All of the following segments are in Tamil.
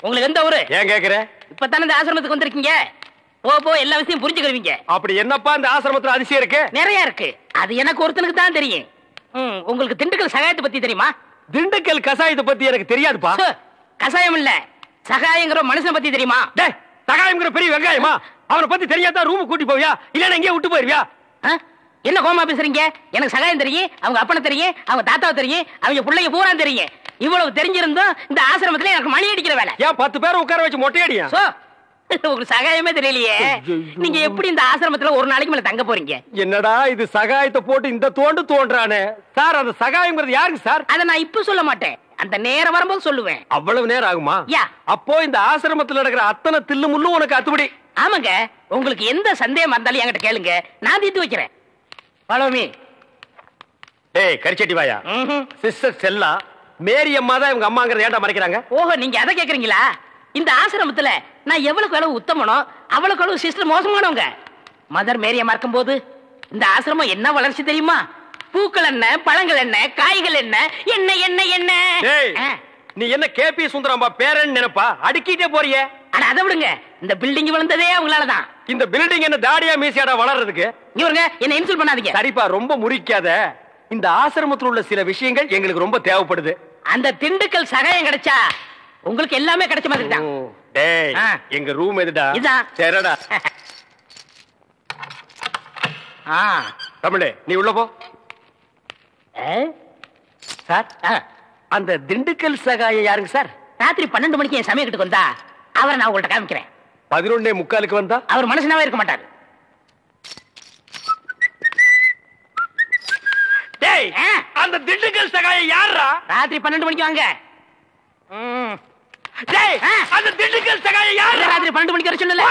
உங்களுக்கு எந்த ஊரு? ஏன் கேக்குற? இப்பதானே இந்த ஆசிரமத்துக்கு வந்திருக்கீங்க. போ எல்லா விஷயம் புரிஞ்சுக்கிறீங்க. அப்படி என்னப்பா இந்த ஆசிரமத்துல அதிசயம் இருக்கு? நிறைய இருக்கு. அது எனக்கு ஒருத்தனுக்கு தான் தெரியும். உங்களுக்கு திண்டுக்கல் சகாயத்தை பத்தி தெரியுமா? திண்டுக்கல் கசாயத்தை பத்தி எனக்கு தெரியாதுப்பா. கசாயம் இல்ல, சகாயங்கிற மனுஷன் பத்தி தெரியுமா? சகாயம்ங்கிற பெரிய வெங்காயமா? அவனை பத்தி தெரியாதா ரூம் கூட்டி போவியா இல்ல எங்கேயே விட்டு போயிருவியா? என்ன கோமா பேசுறீங்க? எனக்கு சகாயம் தெரியும், அவங்க அப்பனை தெரியும், அவங்க தாத்தாவை தெரியும், அவங்க பிள்ளைங்க பூரா தெரியும். இவ்வளவு தெரிஞ்சிருந்தோம் இந்த ஆசிரமத்துல எனக்கு மணி அடிக்கிற வேலை. ஏன் 10 பேரை உட்கார வச்சு மொட்டையடியா? உங்களுக்கு சகாயமே தெரியலையே. நீங்க எப்படி இந்த ஆசிரமத்துல ஒரு நாளைக்கு மேல தங்க போறீங்க? என்னடா இது சகாயத்தை போட்டு இந்த தோன்றானே சார். அந்த சகாயம்ங்கிறது யாருக்கு சார்? அதை நான் இப்ப சொல்ல மாட்டேன், அந்த நேரம் வரும்போது சொல்லுவேன். அவ்வளவு நேரம் ஆகுமா? அப்போ இந்த ஆசிரமத்துல நடக்கிற அத்தனை தில்லு முள்ளும் உனக்கு அத்துபடி? ஆமாங்க, உங்களுக்கு எந்த சந்தேகம் இருந்தாலும் என்கிட்ட கேளுங்க, நான் தீர்த்து வைக்கிறேன். பழமி கரிச்சட்டி வாயா. சிஸ்டர் செல்லா மேரி அம்மா தான் இவங்க அம்மாங்கிறத ஏன்டா மறைக்கிறாங்க? ஓஹோ, நீங்க அதை கேக்குறீங்களா? இந்த ஆசிரமத்துல நான் எவ்வளவுக்கு அளவு உத்தமனோ அவ்வளவுக்கு அளவு சிஸ்டர் மோசமானவங்க. மதர் மேரி அம்மா இருக்கும் போது இந்த ஆசிரமம் என்ன வளர்ச்சி தெரியுமா? பூக்கள் என்ன, பழங்கள் என்ன, காய்கள் என்ன, என்ன என்ன என்ன. நீ என்ன கேபி சுந்தரம்பா பேரன் நினைப்பா? அடுக்கிட்டே போறியே. ஆனா அதை விடுங்க, இந்த பில்டிங் விழுந்ததே அவங்களாலதான். இந்த பில்டிங் என்ன தாடியா மீசியாடா வளர்றதுக்கு? இவருங்க என்ன இன்சல்ட் பண்ணாதீங்க. சரிப்பா, ரொம்ப முறிக்காத. இந்த ஆசிரமத்தில் உள்ள சில விஷயங்கள் எங்களுக்கு ரொம்ப தேவைப்படுது. அந்த திண்டுக்கல் சகாயம் கிடைச்சா உங்களுக்கு எல்லாமே கிடைச்ச மாதிரி தான். டேய், எங்க ரூம் எதுடா? இதான். சரிடா. தமிழே, நீ உள்ள போ. சார், அந்த திண்டுக்கல் சகாயம் யாருங்க சார்? ராத்திரி 12 மணிக்கு என் சமயத்துக்கு வந்தா அவரை நான் உங்கள்ட்ட காமிக்கிறேன். 11:45 வந்தா அவர் மனுஷனாவே இருக்க மாட்டாரு. டேய், அந்த திண்டுக்கல் சகாயம் யாரா? ராத்திரி 12 மணிக்கு வாங்க. டேய், அந்த திண்டுக்கல் சகாயம் யாரா? ராத்திரி 12 மணிக்கு வர சொல்லல.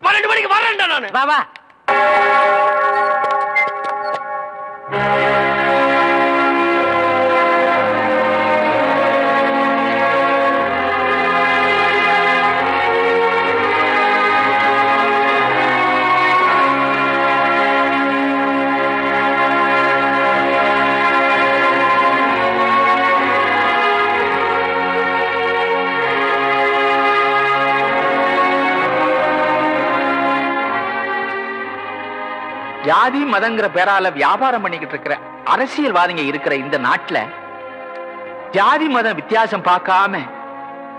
12 மணிக்கு வரேன்டா நானு. வா வா. ஜாதி மதங்கிற பேரால வியாபாரம் பண்ணிக்கிட்டு இருக்கிற அரசியல்வாதிங்க இருக்கிற இந்த நாட்டுல ஜாதி மதம் வித்தியாசம் பார்க்காம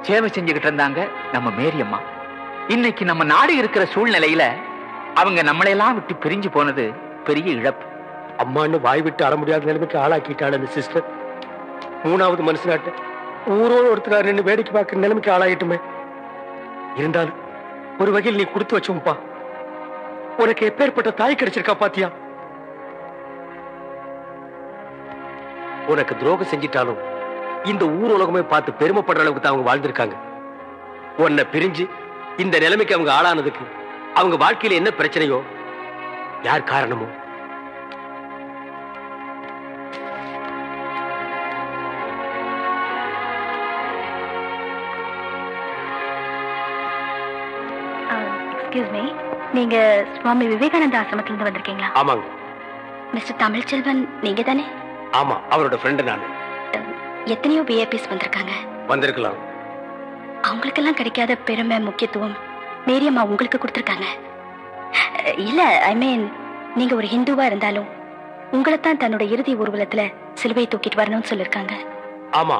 சேவை செஞ்சுக்கிட்டு இருந்தாங்க நம்ம மேரி அம்மா. இன்னைக்கு நம்ம நாடு இருக்கிற சூழ்நிலையில அவங்க நம்மளையெல்லாம் விட்டு பிரிஞ்சு போனது பெரிய இழப்பு. அம்மான்னு வாய் விட்டு அற முடியாத நிலைமைக்கு ஆளாக்கிட்டாள் அந்த சிஸ்டர். 3வது மனுஷனாட்ட ஊரோடு ஒருத்தர் 2 வேடிக்கை பார்க்க நிலைமைக்கு ஆளாயிட்டுமே. இருந்தாலும் ஒரு வகையில் நீ கொடுத்து வச்சோம்பா. உனக்கு எப்பேற்பட்ட தாய் கிடைச்சிருக்கா பாத்தியா? உனக்கு துரோகம் செஞ்சிட்டாலும் இந்த ஊர் உலகமே பார்த்து பெருமைப்படுற அளவுக்கு தான் அவங்க வாழ்ந்திருக்காங்க. உன்னை பிரிஞ்சு இந்த நிலைமைக்கு அவங்க ஆளானதுக்கு அவங்க வாழ்க்கையில என்ன பிரச்சனையோ, யார் காரணமோ, எக்ஸ்கியூஸ் மீ, நீங்க சுவாமி விவேகானந்த ஆசிரமத்துல இருந்து வந்திருக்கீங்களா? ஆமாங்க. மிஸ்டர் தமிழ்ச்செல்வன் நீங்க தானே? ஆமா, அவரோட ஃப்ரெண்ட் நானு. எத்தனையோ விஐபிஸ் வந்திருக்காங்க. வந்திருக்கலாம். அவங்களுக்கெல்லாம் கிடைக்காத பெருமை முக்கியத்துவம் மேரி அம்மா உங்களுக்கு கொடுத்திருக்காங்க. இல்ல, ஐ மீன், நீங்க ஒரு ஹிந்துவா இருந்தாலும் உங்களைத்தான் தன்னோட இறுதி ஊர்வலத்துல சிலுவை தூக்கிட்டு வரணும்னு சொல்லிருக்காங்க. ஆமா,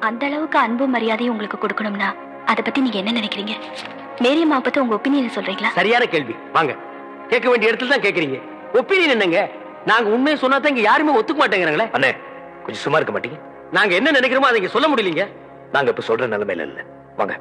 அந்த அளவுக்கு அன்பு மரியாதையும் உங்களுக்கு கொடுக்கணும்னா அதை பத்தி நீங்க என்ன நினைக்கிறீங்க? மேரி அம்மா பத்தி உங்க ஒப்பீனியன் சொல்றீங்களா? சரியான கேள்வி. வாங்க, கேட்க வேண்டிய இடத்துல தான் கேக்குறீங்க. ஒப்பீனியன் என்னங்க? நாங்க உண்மையை சொன்னா தான் இங்க யாருமே ஒத்துக்க மாட்டேங்கிறாங்களே. அண்ணே, கொஞ்சம் சும்மா இருக்க மாட்டீங்க? நாங்க என்ன நினைக்கிறோமோ அதை இங்க சொல்ல முடியலீங்க. நாங்க இப்ப சொல்ற நிலைமையில இல்ல. வாங்க.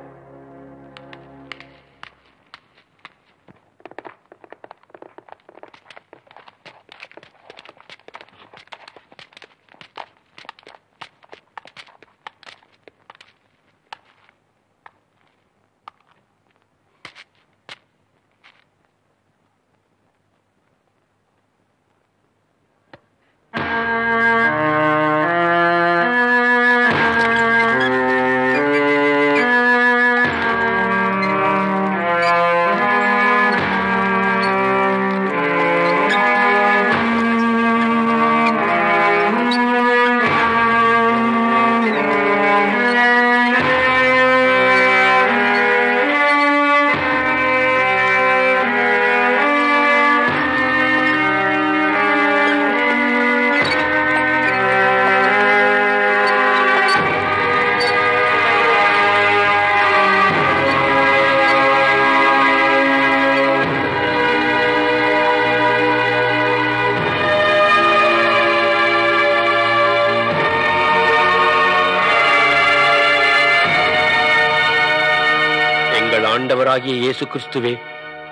ஆண்டவராகிய இயேசு கிறிஸ்துவே,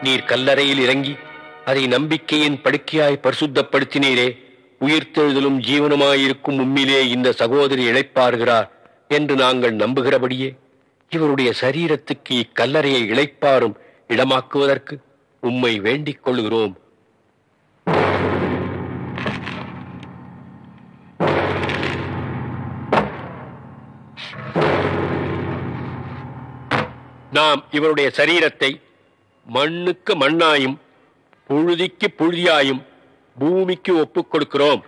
நீர் கல்லறையில் இறங்கி அதை நம்பிக்கையின் படுக்கையாய் பரிசுத்தப்படுத்தினீரே. உயிர்த்தெழுதலும் ஜீவனுமாயிருக்கும் உம்மிலே இந்த சகோதரி இளைப்பாறுகிறார் என்று நாங்கள் நம்புகிறபடியே இவருடைய சரீரத்துக்கு இக்கல்லறையை இளைப்பாறும் இடமாக்குவதற்கு உம்மை வேண்டிக் கொள்கிறோம். நாம் இவருடைய சரீரத்தை மண்ணுக்கு மண்ணாயும் புழுதிக்கு புழுதியாயும் பூமிக்கு ஒப்புக் கொடுக்கிறோம்.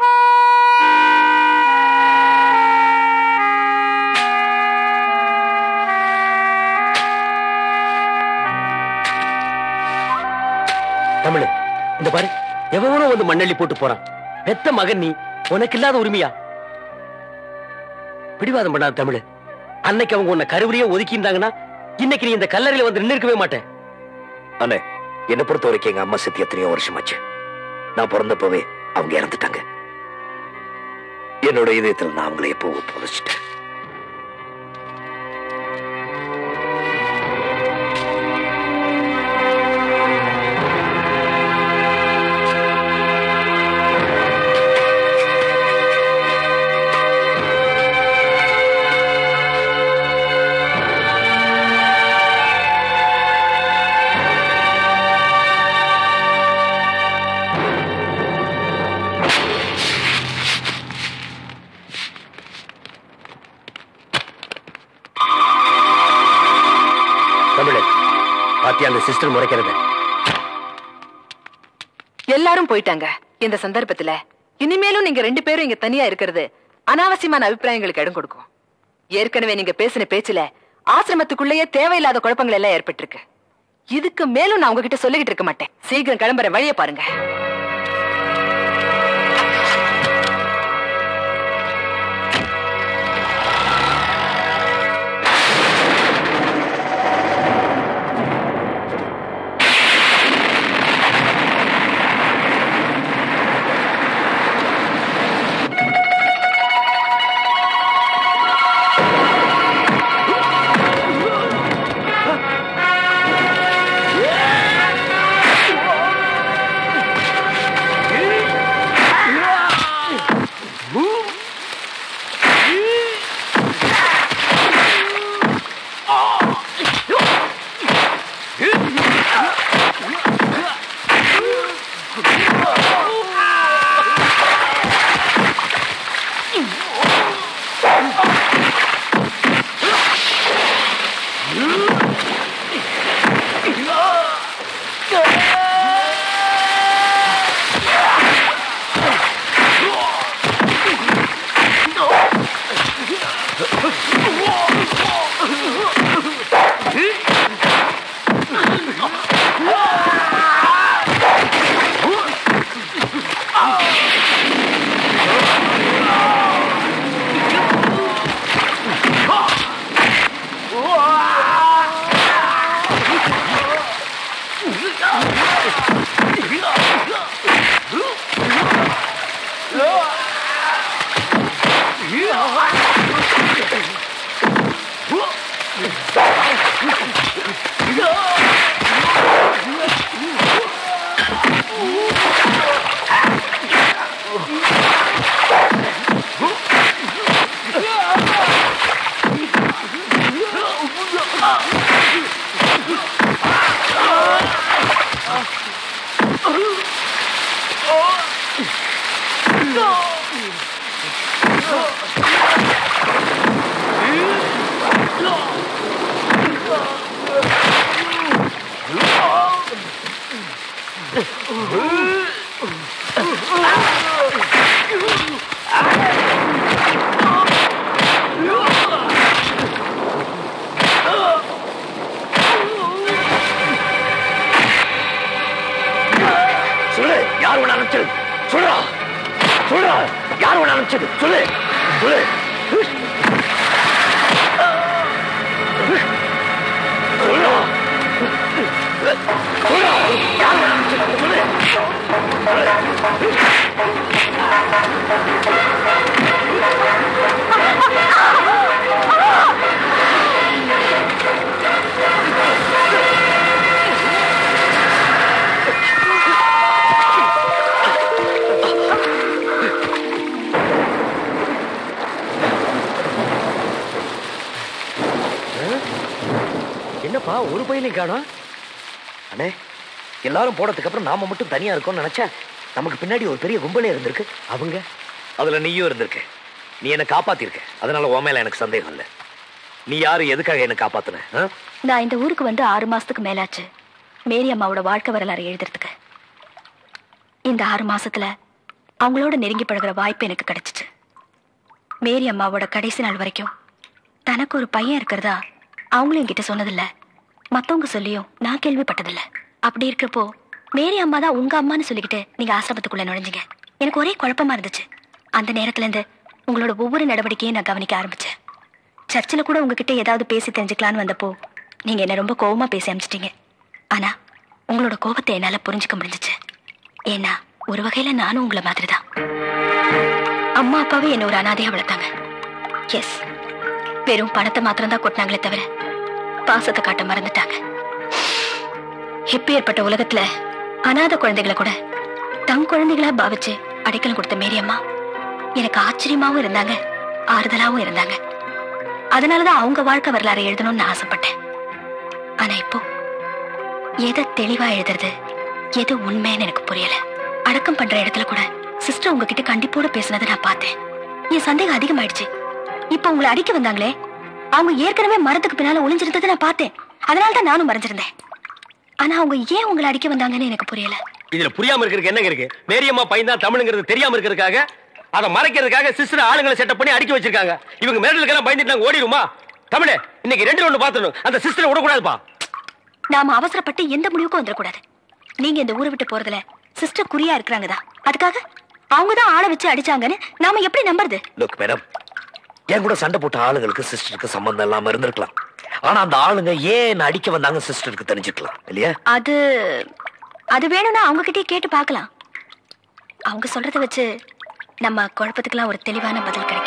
தமிழ், இந்த பாரு, எவனோ வந்து மண்ணள்ளி போட்டு போறான். பெத்த மகன் நீ, உனக்கு இல்லாத உரிமையா? பிடிவாதம் பண்ணாத தமிழ். அன்னைக்கு அவங்க உன்னை கருவிலேயே ஒதுக்கி இருந்தாங்கன்னா இன்னைக்கு நீ இந்த கல்லறையில வந்து நின்று இருக்கவே மாட்டேன். அண்ணே, என்னை பொறுத்த வரைக்கும் எங்க அம்மா செத்து எத்தனையோ வருஷமாச்சு. நான் பிறந்தப்பவே அவங்க இறந்துட்டாங்க. என்னோட இதயத்தில் நான் அவங்களை எப்போ புதைச்சிட்டேன். அந்த சிஸ்டர் முறைக்கிறது. எல்லாரும் போயிட்டாங்க. இந்த சந்தர்ப்பத்துல இனிமேலும் நீங்க 2 பேரும் இங்க தனியா இருக்கிறது அனாவசியமான அபிப்பிராயங்களுக்கு இடம் கொடுக்கும். ஏற்கனவே நீங்க பேசின பேச்சுல ஆசிரமத்துக்குள்ளேயே தேவையில்லாத குழப்பங்கள் எல்லாம் ஏற்பட்டிருக்கு. இதுக்கு மேலும் நான் உங்ககிட்ட சொல்லிக்கிட்டு இருக்க மாட்டேன். சீக்கிரம் கிளம்புற வழியை பாருங்க. ஒரு பையனையும் காணோம். அண்ணே, எல்லாரும் போனதுக்கு அப்புறம் நாம மட்டும் தனியா இருக்கோம்னு நினைச்சா நமக்கு பின்னாடி ஒரு பெரிய கும்பலே இருந்திருக்கு. அவங்க அதுல நீயும் இருந்திருக்க. நீ என்ன காப்பாத்திருக்க. அதனால உன் மேல எனக்கு சந்தேகம் இல்லை. நீ யாரு, எதுக்காக என்ன காப்பாத்துன? நான் இந்த ஊருக்கு வந்து 6 மாசத்துக்கு மேலாச்சு மேரி அம்மாவோட வாழ்க்கை வரலாறு எழுதுறதுக்கு. இந்த 6 மாசத்துல அவங்களோட நெருங்கி பழகிற வாய்ப்பு எனக்கு கிடைச்சிச்சு. மேரி அம்மாவோட கடைசி நாள் வரைக்கும் தனக்கு ஒரு பையன் இருக்கிறதா அவங்களும் என்கிட்ட சொன்னதில்ல, மத்தவங்க சொல்லியும் நான் கேள்விப்பட்டதில்ல. அப்படி இருக்கிறப்போ மேரி அம்மா தான் உங்க அம்மான்னு சொல்லிக்கிட்டு நீங்க ஆசிரமத்துக்குள்ள நுழைஞ்சிங்க. எனக்கு ஒரே குழப்பமா இருந்துச்சு. அந்த நேரத்துல இருந்து உங்களோட ஒவ்வொரு நடவடிக்கையும் நான் கவனிக்க ஆரம்பிச்சேன். சர்ச்சில் கூட உங்ககிட்ட ஏதாவது பேசி தெரிஞ்சுக்கலான்னு வந்தப்போ நீங்க என்ன ரொம்ப கோவமா பேசி அனுப்பிச்சிட்டீங்க. ஆனா உங்களோட கோபத்தை என்னால புரிஞ்சுக்க முடிஞ்சிச்சு. ஏன்னா ஒரு வகையில நானும் உங்களை மாதிரிதான். அம்மா அப்பாவே என்ன ஒரு அனாதையா வளர்த்தாங்க. எஸ், வெறும் பணத்தை மாத்திரம் தான் கொட்டினாங்களே தவிர பாசத்தை காட்ட மறந்துட்டாங்க. எப்பேற்பட்ட உலகத்துல அனாதை குழந்தைகளை கூட தம் குழந்தைகளா பாவிச்சு அடைக்கலம் கொடுத்த மேரி அம்மா எனக்கு ஆச்சரியமாவும் இருந்தாங்க, ஆறுதலாவும் இருந்தாங்க. அதனாலதான் அவங்க வாழ்க்கை வரலாறு எழுதணும்னு ஆசைப்பட்டேன். ஆனா இப்போ எதை தெளிவா எழுதுறது, எது உண்மைன்னு எனக்கு புரியல. அடக்கம் பண்ற இடத்துல கூட சிஸ்டர் உங்ககிட்ட கண்டிப்போட பேசினதை நான் பார்த்தேன். என் சந்தேகம் அதிகமாயிடுச்சு. இப்ப உங்களை அடிக்க வந்தாங்களே, அவங்க ஏற்கனவே மரத்துக்கு பின்னால ஒளிஞ்சிருந்ததை நான் பார்த்தேன். அதனாலதான் நானும் மறைஞ்சிருந்தேன். ஆனா அவங்க ஏன் உங்களை அடிக்க வந்தாங்கன்னு எனக்கு புரியல. இதுல புரியாம இருக்கிறதுக்கு என்னங்க இருக்கு? மேரியம்மா பையன் தான் தமிழுங்கிறது தெரியாம இருக்கிறதுக்காக, அதை மறைக்கிறதுக்காக சிஸ்டர் ஆளுங்களை செட்டப் பண்ணி அடிக்க வச்சிருக்காங்க. இவங்க மேடலுக்கெல்லாம் பயந்துட்டு நாங்க ஓடிடுமா? தமிழே, இன்னைக்கு 2 பாத்துணும். அந்த சிஸ்டரை விடக்கூடாதுப்பா. நாம அவசரப்பட்டு எந்த முடிவுக்கும் வந்துடக்கூடாது. நீங்க இந்த ஊரை விட்டு போறதுல சிஸ்டர் குறியா இருக்கிறாங்கதான். அதுக்காக அவங்கதான் ஆளை வச்சு அடிச்சாங்கன்னு நாம எப்படி நம்புறது? லுக் மேடம், என் கூட சண்டை போட்ட ஆளுங்களுக்கு சிஸ்டருக்கு சம்பந்தம் இல்லாம இருந்திருக்கலாம். ஆனா அந்த ஆளுங்க ஏன் அடிக்க வந்தாங்க சிஸ்டருக்கு தெரிஞ்சுக்கலாம் இல்லையா? அது வேணும்னா அவங்க கிட்டே கேட்டு பார்க்கலாம். அவங்க சொல்றதை வச்சு நம்ம குழப்பத்துக்கெல்லாம் ஒரு தெளிவான பதில் கிடைக்கும்.